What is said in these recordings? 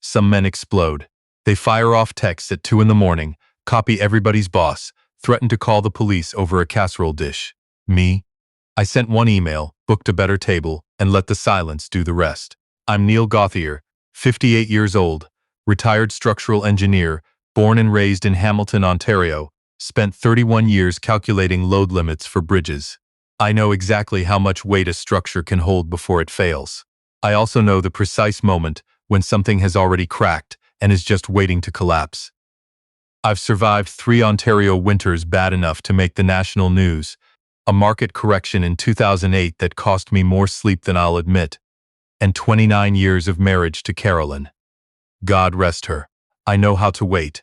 Some men explode. They fire off texts at 2 in the morning, copy everybody's boss, threaten to call the police over a casserole dish. Me? I sent one email, booked a better table, and let the silence do the rest. I'm Neil Gauthier, 58 years old, retired structural engineer, born and raised in Hamilton, Ontario, spent 31 years calculating load limits for bridges. I know exactly how much weight a structure can hold before it fails. I also know the precise moment when something has already cracked and is just waiting to collapse. I've survived 3 Ontario winters bad enough to make the national news, a market correction in 2008 that cost me more sleep than I'll admit, and 29 years of marriage to Carolyn. God rest her. I know how to wait.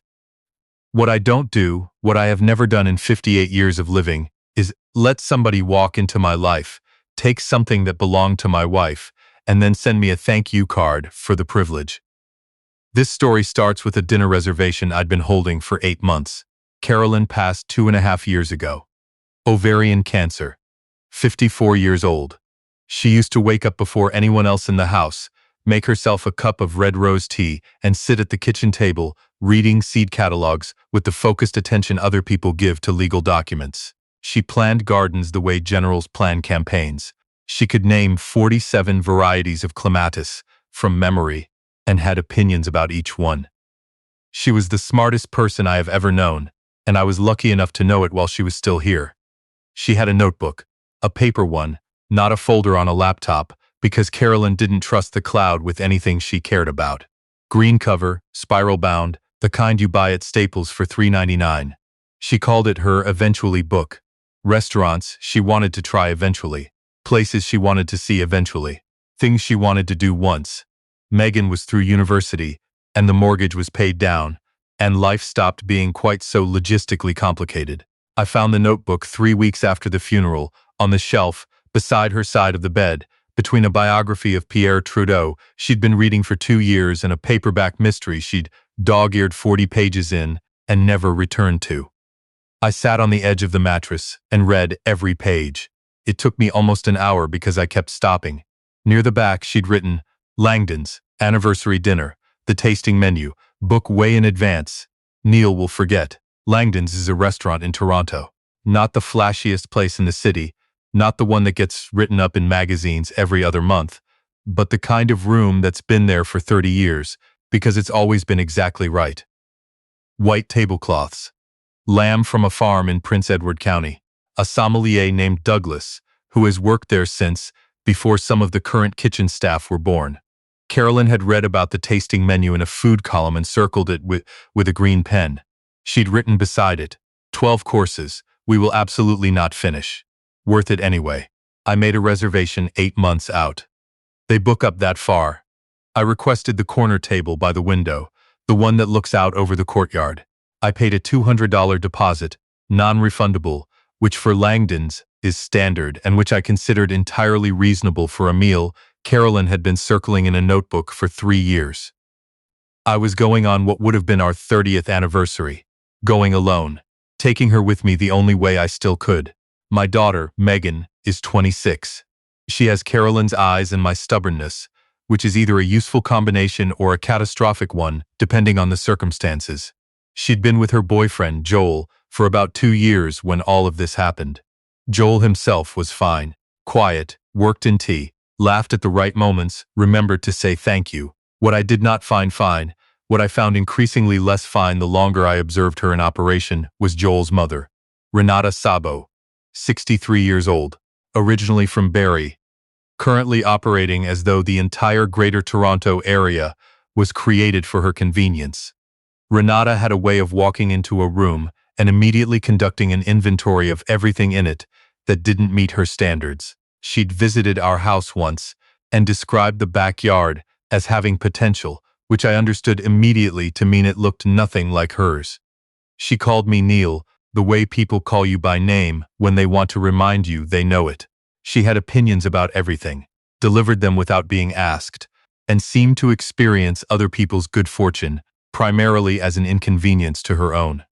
What I don't do, what I have never done in 58 years of living, is let somebody walk into my life, take something that belonged to my wife, and then send me a thank you card for the privilege. This story starts with a dinner reservation I'd been holding for 8 months. Carolyn passed 2.5 years ago. Ovarian cancer. 54 years old. She used to wake up before anyone else in the house, make herself a cup of red rose tea, and sit at the kitchen table, reading seed catalogs with the focused attention other people give to legal documents. She planned gardens the way generals plan campaigns. She could name 47 varieties of clematis from memory and had opinions about each one. She was the smartest person I have ever known, and I was lucky enough to know it while she was still here. She had a notebook, a paper one, not a folder on a laptop, because Carolyn didn't trust the cloud with anything she cared about. Green cover, spiral bound, the kind you buy at Staples for $3.99. She called it her eventually book. Restaurants she wanted to try eventually. Places she wanted to see eventually. Things she wanted to do once. Megan was through university, and the mortgage was paid down, and life stopped being quite so logistically complicated. I found the notebook 3 weeks after the funeral, on the shelf, beside her side of the bed, between a biography of Pierre Trudeau she'd been reading for 2 years and a paperback mystery she'd dog-eared 40 pages in and never returned to. I sat on the edge of the mattress and read every page. It took me almost an hour because I kept stopping. Near the back she'd written, Langdon's, anniversary dinner, the tasting menu, book way in advance. Neil will forget. Langdon's is a restaurant in Toronto. Not the flashiest place in the city, not the one that gets written up in magazines every other month, but the kind of room that's been there for 30 years, because it's always been exactly right. White tablecloths. Lamb from a farm in Prince Edward County. A sommelier named Douglas, who has worked there since, before some of the current kitchen staff were born. Carolyn had read about the tasting menu in a food column and circled it with a green pen. She'd written beside it, 12 courses, we will absolutely not finish. Worth it anyway. I made a reservation 8 months out. They book up that far. I requested the corner table by the window, the one that looks out over the courtyard. I paid a $200 deposit, non-refundable, which for Langdon's is standard and which I considered entirely reasonable for a meal Carolyn had been circling in a notebook for 3 years. I was going on what would have been our 30th anniversary. Going alone. Taking her with me the only way I still could. My daughter, Megan, is 26. She has Carolyn's eyes and my stubbornness, which is either a useful combination or a catastrophic one, depending on the circumstances. She'd been with her boyfriend, Joel, for about 2 years when all of this happened. Joel himself was fine, quiet, worked in tea, laughed at the right moments, remembered to say thank you. What I did not find fine, what I found increasingly less fine the longer I observed her in operation, was Joel's mother, Renata Sabo, 63 years old, originally from Barrie, currently operating as though the entire Greater Toronto area was created for her convenience. Renata had a way of walking into a room and immediately conducting an inventory of everything in it that didn't meet her standards. She'd visited our house once and described the backyard as having potential, which I understood immediately to mean it looked nothing like hers. She called me Neil, the way people call you by name when they want to remind you they know it. She had opinions about everything, delivered them without being asked, and seemed to experience other people's good fortune primarily as an inconvenience to her own.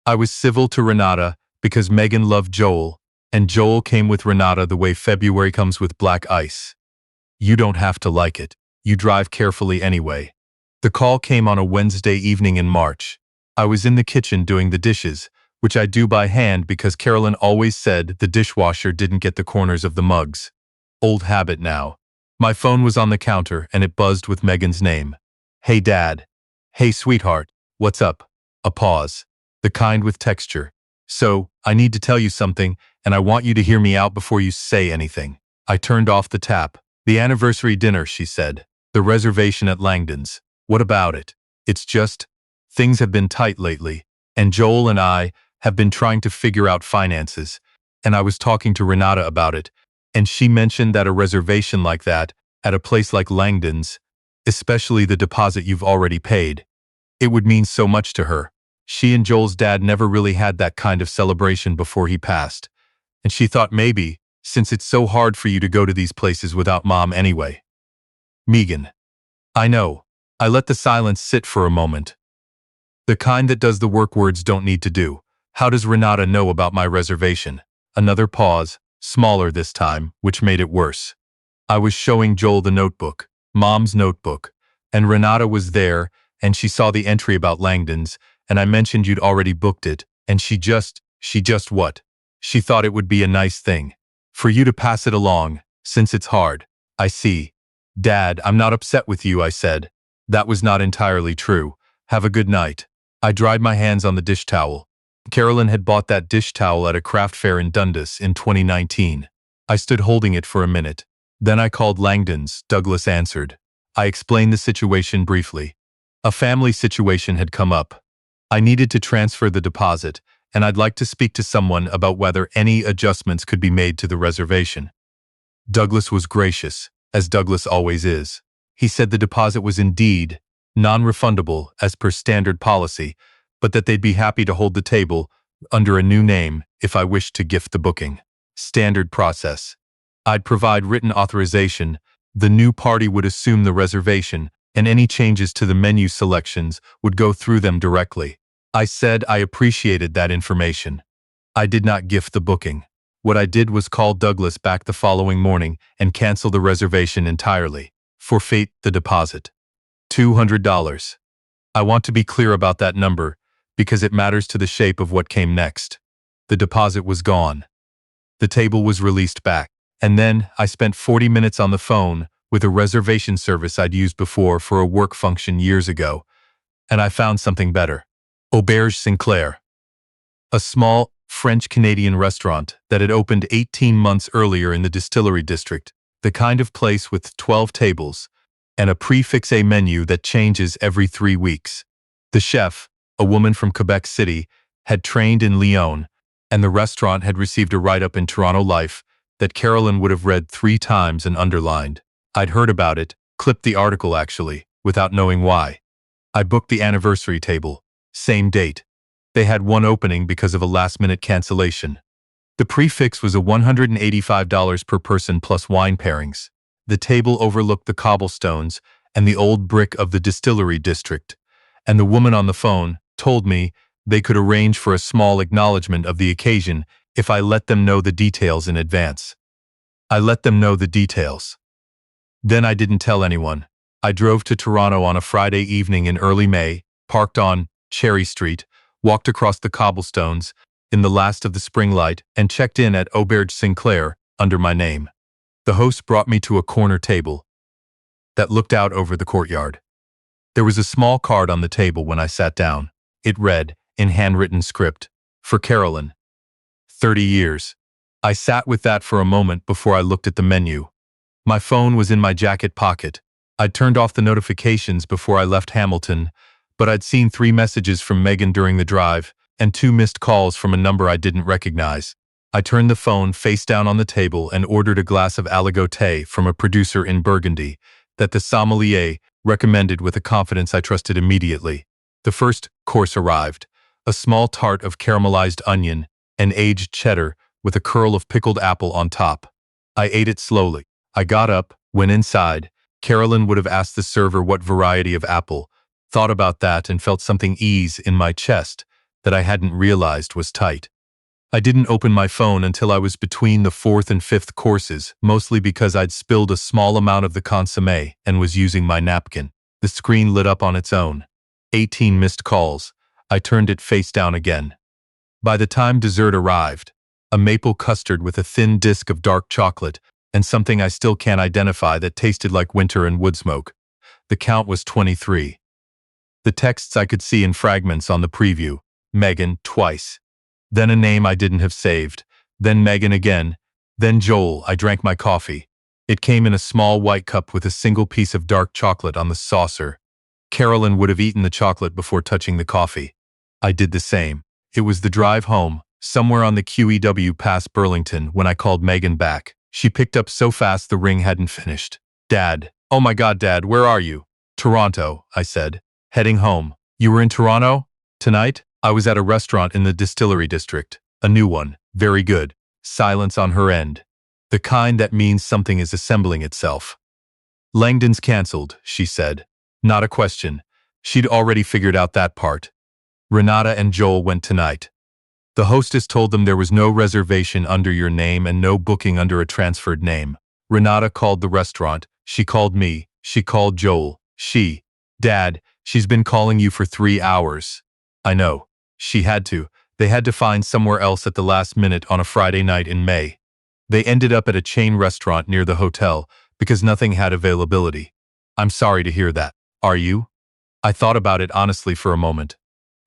I was civil to Renata because Megan loved Joel, and Joel came with Renata the way February comes with black ice. You don't have to like it. You drive carefully anyway. The call came on a Wednesday evening in March. I was in the kitchen doing the dishes, which I do by hand because Carolyn always said the dishwasher didn't get the corners of the mugs. Old habit now. My phone was on the counter and it buzzed with Megan's name. Hey Dad. Hey sweetheart. What's up? A pause. The kind with texture. So, I need to tell you something, and I want you to hear me out before you say anything. I turned off the tap. The anniversary dinner, she said. The reservation at Langdon's. What about it? It's just, things have been tight lately, and Joel and I have been trying to figure out finances, and I was talking to Renata about it, and she mentioned that a reservation like that, at a place like Langdon's, especially the deposit you've already paid, it would mean so much to her. She and Joel's dad never really had that kind of celebration before he passed, and she thought maybe, since it's so hard for you to go to these places without Mom anyway. Megan. I know. I let the silence sit for a moment. The kind that does the work words don't need to do. How does Renata know about my reservation? Another pause, smaller this time, which made it worse. I was showing Joel the notebook, Mom's notebook, and Renata was there, and she saw the entry about Langdon's, and I mentioned you'd already booked it, and she just what? She thought it would be a nice thing. For you to pass it along, since it's hard. I see. Dad, I'm not upset with you, I said. That was not entirely true. Have a good night. I dried my hands on the dish towel. Carolyn had bought that dish towel at a craft fair in Dundas in 2019. I stood holding it for a minute. Then I called Langdon's, Douglas answered. I explained the situation briefly. A family situation had come up. I needed to transfer the deposit, and I'd like to speak to someone about whether any adjustments could be made to the reservation. Douglas was gracious, as Douglas always is. He said the deposit was indeed non-refundable as per standard policy, but that they'd be happy to hold the table under a new name if I wished to gift the booking. Standard process. I'd provide written authorization, the new party would assume the reservation, and any changes to the menu selections would go through them directly. I said I appreciated that information. I did not gift the booking. What I did was call Douglas back the following morning and cancel the reservation entirely. Forfeit the deposit. $200. I want to be clear about that number because it matters to the shape of what came next. The deposit was gone. The table was released back. And then I spent 40 minutes on the phone with a reservation service I'd used before for a work function years ago, and I found something better. Auberge Sinclair. A small French-Canadian restaurant that had opened 18 months earlier in the distillery district, the kind of place with 12 tables, and a prix-fixe menu that changes every 3 weeks. The chef, a woman from Quebec City, had trained in Lyon, and the restaurant had received a write-up in Toronto Life that Carolyn would have read 3 times and underlined. I'd heard about it, clipped the article actually, without knowing why. I booked the anniversary table. Same date. They had one opening because of a last-minute cancellation. The prefix was a $185 per person plus wine pairings. The table overlooked the cobblestones and the old brick of the distillery district, and the woman on the phone told me they could arrange for a small acknowledgement of the occasion if I let them know the details in advance. I let them know the details. Then I didn't tell anyone. I drove to Toronto on a Friday evening in early May, parked on Cherry Street, walked across the cobblestones in the last of the spring light, and checked in at Auberge Sinclair under my name. The host brought me to a corner table that looked out over the courtyard. There was a small card on the table when I sat down. It read, in handwritten script, "For Carolyn. 30 years." I sat with that for a moment before I looked at the menu. My phone was in my jacket pocket. I'd turned off the notifications before I left Hamilton, but I'd seen 3 messages from Megan during the drive and 2 missed calls from a number I didn't recognize. I turned the phone face down on the table and ordered a glass of Gauthier from a producer in Burgundy that the sommelier recommended with a confidence I trusted immediately. The first course arrived, a small tart of caramelized onion and aged cheddar with a curl of pickled apple on top. I ate it slowly. I got up, went inside. Carolyn would have asked the server what variety of apple, thought about that and felt something ease in my chest that I hadn't realized was tight. I didn't open my phone until I was between the 4th and 5th courses, mostly because I'd spilled a small amount of the consommé and was using my napkin. The The screen lit up on its own. 18 missed calls. I turned it face down again. By the time dessert arrived, a maple custard with a thin disk of dark chocolate and something I still can't identify that tasted like winter and wood smoke. The count was 23. The texts I could see in fragments on the preview. Megan, twice. Then a name I didn't have saved. Then Megan again. Then Joel. I drank my coffee. It came in a small white cup with a single piece of dark chocolate on the saucer. Carolyn would have eaten the chocolate before touching the coffee. I did the same. It was the drive home, somewhere on the QEW past Burlington, when I called Megan back. She picked up so fast the ring hadn't finished. Dad. Oh my God, Dad, where are you? Toronto, I said. Heading home. You were in Toronto? Tonight? I was at a restaurant in the Distillery District. A new one. Very good. Silence on her end. The kind that means something is assembling itself. Langdon's cancelled, she said. Not a question. She'd already figured out that part. Renata and Joel went tonight. The hostess told them there was no reservation under your name and no booking under a transferred name. Renata called the restaurant. She called me. She called Joel. Dad, she's been calling you for 3 hours. I know. She had to. They had to find somewhere else at the last minute on a Friday night in May. They ended up at a chain restaurant near the hotel because nothing had availability. I'm sorry to hear that. Are you? I thought about it honestly for a moment.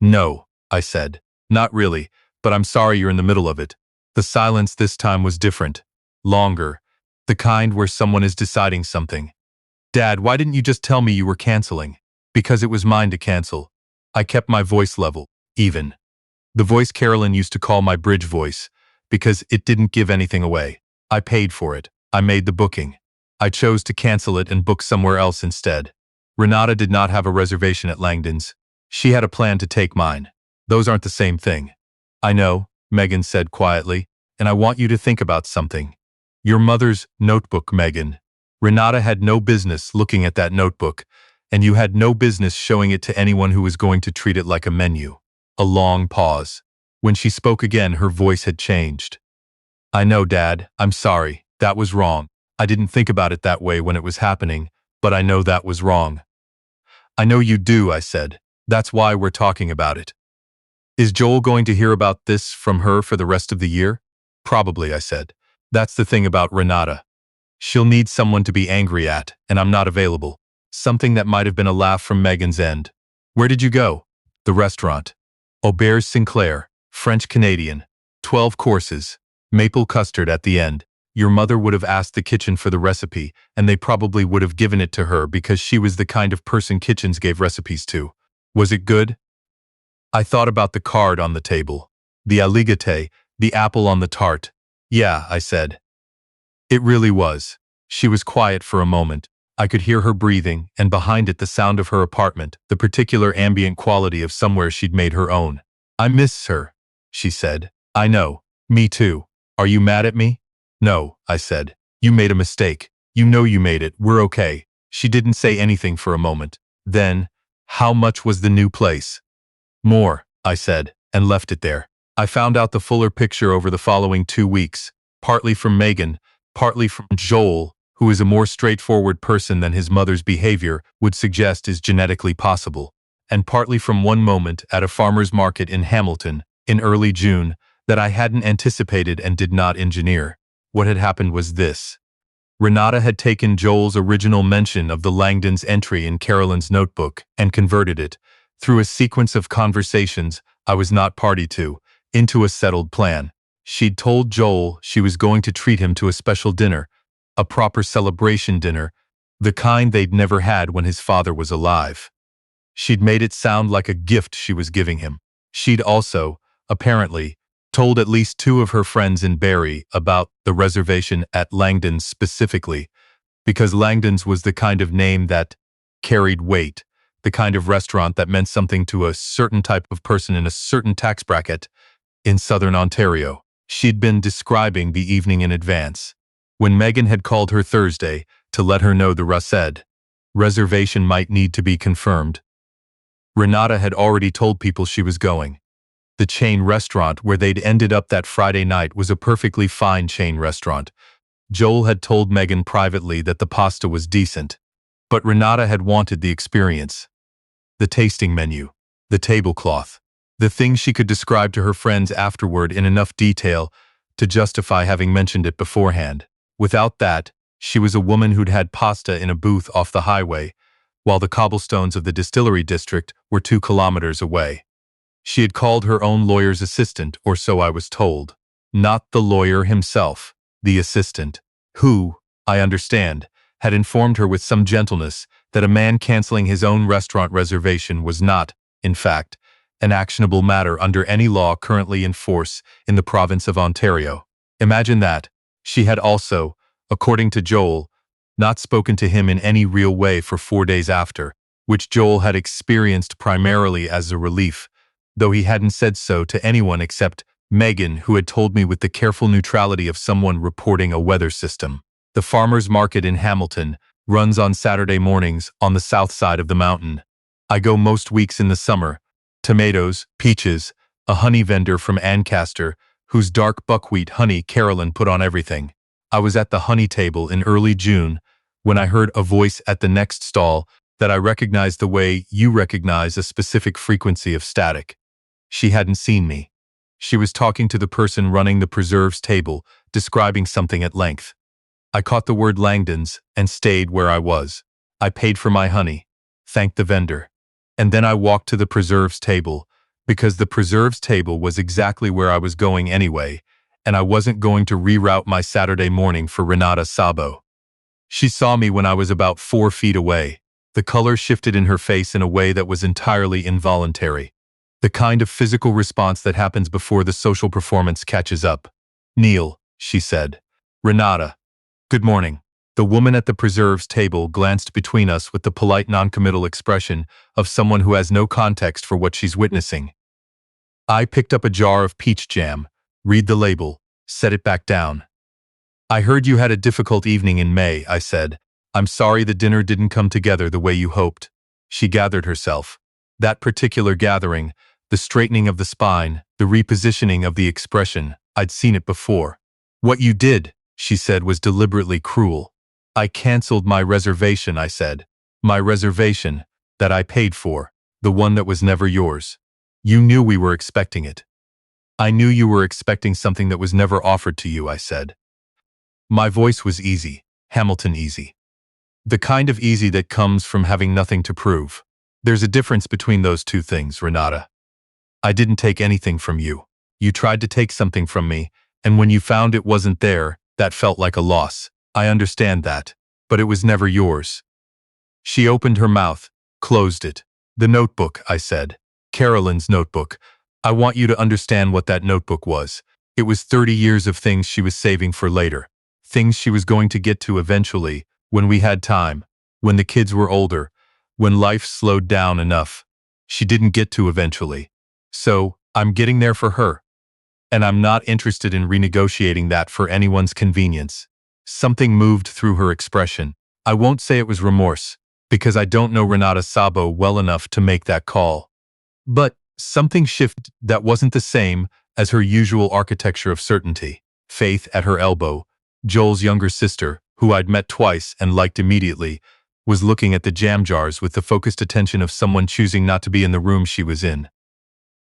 No, I said. Not really, but I'm sorry you're in the middle of it. The silence this time was different. Longer. The kind where someone is deciding something. Dad, why didn't you just tell me you were canceling? Because it was mine to cancel. I kept my voice level, even. The voice Carolyn used to call my bridge voice, because it didn't give anything away. I paid for it. I made the booking. I chose to cancel it and book somewhere else instead. Renata did not have a reservation at Langdon's. She had a plan to take mine. Those aren't the same thing. I know, Megan said quietly, and I want you to think about something. Your mother's notebook, Megan. Renata had no business looking at that notebook, and you had no business showing it to anyone who was going to treat it like a menu. A long pause. When she spoke again, her voice had changed. I know, Dad. I'm sorry. That was wrong. I didn't think about it that way when it was happening, but I know that was wrong. I know you do, I said. That's why we're talking about it. Is Joel going to hear about this from her for the rest of the year? Probably, I said. That's the thing about Renata. She'll need someone to be angry at, and I'm not available. Something that might have been a laugh from Megan's end. Where did you go? The restaurant. Auberge Sinclair, French-Canadian. 12 courses. Maple custard at the end. Your mother would have asked the kitchen for the recipe, and they probably would have given it to her because she was the kind of person kitchens gave recipes to. Was it good? I thought about the card on the table. The aligate, the apple on the tart. Yeah, I said. It really was. She was quiet for a moment. I could hear her breathing, and behind it the sound of her apartment, the particular ambient quality of somewhere she'd made her own. I miss her, she said. I know. Me too. Are you mad at me? No, I said. You made a mistake. You know you made it. We're okay. She didn't say anything for a moment. Then, how much was the new place? More, I said, and left it there. I found out the fuller picture over the following 2 weeks, partly from Megan, partly from Joel, who is a more straightforward person than his mother's behavior would suggest is genetically possible, and partly from one moment at a farmer's market in Hamilton, in early June, that I hadn't anticipated and did not engineer. What had happened was this. Renata had taken Joel's original mention of the Langdons' entry in Carolyn's notebook and converted it, through a sequence of conversations I was not party to, into a settled plan. She'd told Joel she was going to treat him to a special dinner, a proper celebration dinner, the kind they'd never had when his father was alive. She'd made it sound like a gift she was giving him. She'd also, apparently, told at least 2 of her friends in Barrie about the reservation at Langdon's specifically, because Langdon's was the kind of name that carried weight, the kind of restaurant that meant something to a certain type of person in a certain tax bracket in southern Ontario. She'd been describing the evening in advance. When Megan had called her Thursday to let her know the reservation might need to be confirmed, Renata had already told people she was going. The chain restaurant where they'd ended up that Friday night was a perfectly fine chain restaurant. Joel had told Megan privately that the pasta was decent. But Renata had wanted the experience. The tasting menu, the tablecloth, the things she could describe to her friends afterward in enough detail to justify having mentioned it beforehand. Without that, she was a woman who'd had pasta in a booth off the highway, while the cobblestones of the distillery district were 2 kilometers away. She had called her own lawyer's assistant, or so I was told. Not the lawyer himself, the assistant, who, I understand, had informed her with some gentleness that a man canceling his own restaurant reservation was not, in fact, an actionable matter under any law currently in force in the province of Ontario. Imagine that. She had also, according to Joel, not spoken to him in any real way for 4 days after, which Joel had experienced primarily as a relief, though he hadn't said so to anyone except Megan, who had told me with the careful neutrality of someone reporting a weather system. The farmers' market in Hamilton runs on Saturday mornings on the south side of the mountain. I go most weeks in the summer. Tomatoes, peaches, a honey vendor from Ancaster, whose dark buckwheat honey Carolyn put on everything. I was at the honey table in early June when I heard a voice at the next stall that I recognized the way you recognize a specific frequency of static. She hadn't seen me. She was talking to the person running the preserves table, describing something at length. I caught the word Langdon's and stayed where I was. I paid for my honey, thanked the vendor, and then I walked to the preserves table, because the preserves table was exactly where I was going anyway, and I wasn't going to reroute my Saturday morning for Renata Sabo. She saw me when I was about 4 feet away. The color shifted in her face in a way that was entirely involuntary. The kind of physical response that happens before the social performance catches up. "Neil," she said. "Renata. Good morning." The woman at the preserves table glanced between us with the polite noncommittal expression of someone who has no context for what she's witnessing. I picked up a jar of peach jam, read the label, set it back down. "I heard you had a difficult evening in May," I said. "I'm sorry the dinner didn't come together the way you hoped." She gathered herself. That particular gathering, the straightening of the spine, the repositioning of the expression, I'd seen it before. "What you did," she said, "was deliberately cruel." "I canceled my reservation," I said. "My reservation, that I paid for, the one that was never yours. You knew we were expecting it." "I knew you were expecting something that was never offered to you," I said. My voice was easy, Hamilton easy. The kind of easy that comes from having nothing to prove. There's a difference between those two things, Renata. I didn't take anything from you. You tried to take something from me, and when you found it wasn't there, that felt like a loss. I understand that, but it was never yours. She opened her mouth, closed it. "The notebook," I said. "Carolyn's notebook. I want you to understand what that notebook was. It was 30 years of things she was saving for later. Things she was going to get to eventually, when we had time, when the kids were older, when life slowed down enough. She didn't get to eventually. So, I'm getting there for her. And I'm not interested in renegotiating that for anyone's convenience." Something moved through her expression. I won't say it was remorse, because I don't know Renata Sabo well enough to make that call. But something shifted that wasn't the same as her usual architecture of certainty. Faith, at her elbow, Joel's younger sister, who I'd met twice and liked immediately, was looking at the jam jars with the focused attention of someone choosing not to be in the room she was in.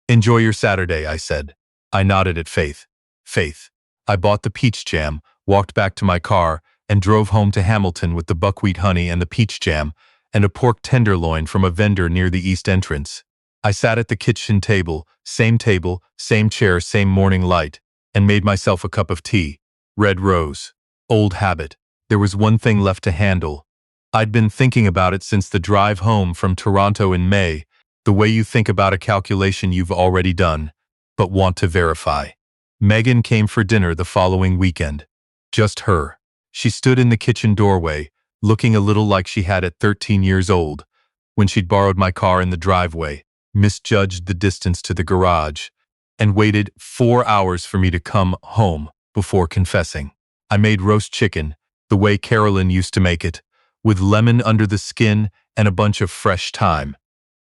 "Enjoy your Saturday," I said. I nodded at Faith. "Faith." I bought the peach jam, walked back to my car, and drove home to Hamilton with the buckwheat honey and the peach jam, and a pork tenderloin from a vendor near the east entrance. I sat at the kitchen table, same chair, same morning light, and made myself a cup of tea. Red rose. Old habit. There was one thing left to handle. I'd been thinking about it since the drive home from Toronto in May, the way you think about a calculation you've already done, but want to verify. Megan came for dinner the following weekend. Just her. She stood in the kitchen doorway, looking a little like she had at 13 years old, when she'd borrowed my car in the driveway, misjudged the distance to the garage, and waited 4 hours for me to come home before confessing. I made roast chicken, the way Carolyn used to make it, with lemon under the skin and a bunch of fresh thyme.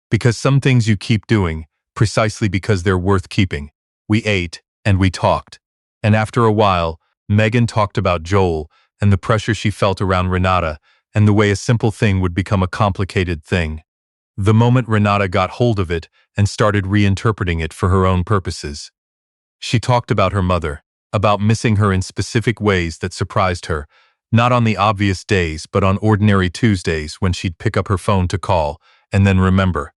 Because some things you keep doing, precisely because they're worth keeping. We ate, and we talked. And after a while, Megan talked about Joel and the pressure she felt around Renata and the way a simple thing would become a complicated thing. The moment Renata got hold of it and started reinterpreting it for her own purposes. She talked about her mother, about missing her in specific ways that surprised her, not on the obvious days but on ordinary Tuesdays when she'd pick up her phone to call, and then remember.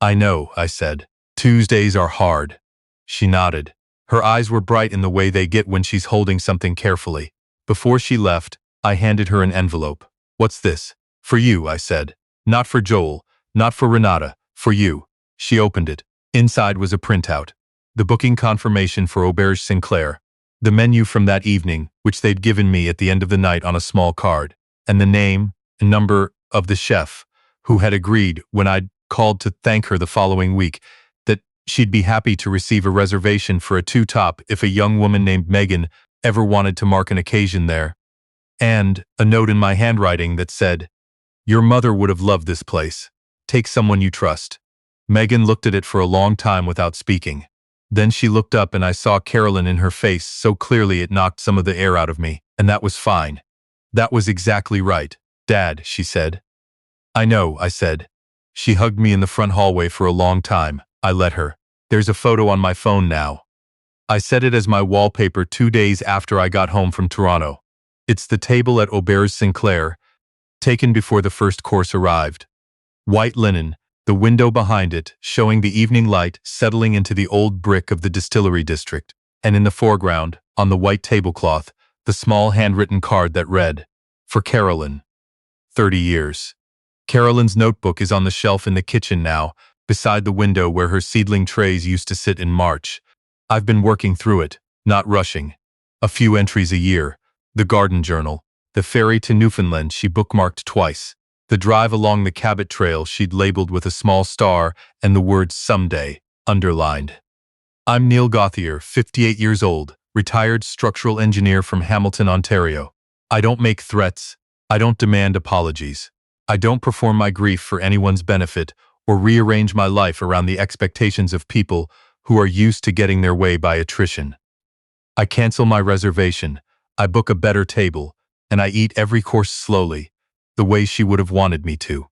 I know, I said. Tuesdays are hard. She nodded. Her eyes were bright in the way they get when she's holding something carefully. Before she left, I handed her an envelope. What's this? For you, I said. Not for Joel, not for Renata, for you. She opened it. Inside was a printout. The booking confirmation for Auberge Sinclair. The menu from that evening, which they'd given me at the end of the night on a small card. And the name and number of the chef, who had agreed when I'd called to thank her the following week, that she'd be happy to receive a reservation for a two-top if a young woman named Megan ever wanted to mark an occasion there. And a note in my handwriting that said, "Your mother would have loved this place. Take someone you trust." Megan looked at it for a long time without speaking. Then she looked up and I saw Carolyn in her face so clearly it knocked some of the air out of me, and that was fine. That was exactly right, Dad, she said. I know, I said. She hugged me in the front hallway for a long time. I let her. There's a photo on my phone now. I set it as my wallpaper 2 days after I got home from Toronto. It's the table at Auberge Sinclair, taken before the first course arrived. White linen, the window behind it showing the evening light settling into the old brick of the distillery district, and in the foreground, on the white tablecloth, the small handwritten card that read, "For Carolyn, 30 years." Carolyn's notebook is on the shelf in the kitchen now, beside the window where her seedling trays used to sit in March. I've been working through it, not rushing. A few entries a year. The garden journal. The ferry to Newfoundland she bookmarked twice. The drive along the Cabot Trail she'd labeled with a small star and the words "someday" underlined. I'm Neil Gauthier, 58 years old, retired structural engineer from Hamilton, Ontario. I don't make threats. I don't demand apologies. I don't perform my grief for anyone's benefit or rearrange my life around the expectations of people who are used to getting their way by attrition. I cancel my reservation, I book a better table, and I eat every course slowly, the way she would have wanted me to.